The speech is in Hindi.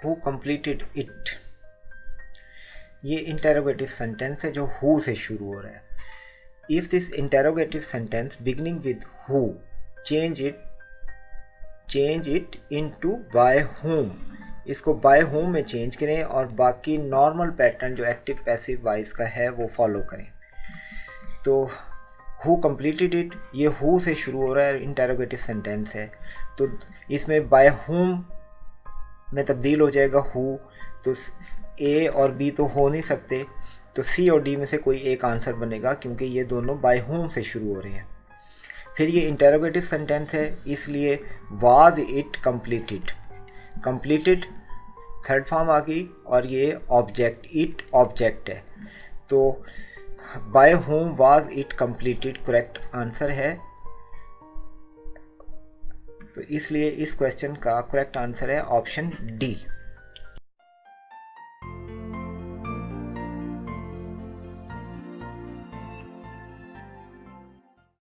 हु कंप्लीटेड इट, ये इंटेरोगेटिव सेंटेंस है जो हु से शुरू हो रहा है. If this interrogative sentence beginning with who, change it into bye whom, इसको बाय whom में चेंज करें और बाकी नॉर्मल पैटर्न जो एक्टिव पैसिव वॉइस का है वो फॉलो करें. तो हु कंप्लीटेड इट, ये हु से शुरू हो रहा है, इंटेरोगेटिव सेंटेंस है, तो इसमें बाय whom में तब्दील हो जाएगा हु. तो ए और बी तो हो नहीं सकते, तो सी और डी में से कोई एक आंसर बनेगा क्योंकि ये दोनों बाय whom से शुरू हो रहे हैं. फिर ये इंटेरोगेटिव सेंटेंस है, इसलिए was it completed, completed third form आ गई और ये ऑब्जेक्ट, इट ऑब्जेक्ट है. तो by whom was it completed correct answer है. तो इसलिए इस क्वेश्चन का करेक्ट आंसर है ऑप्शन डी.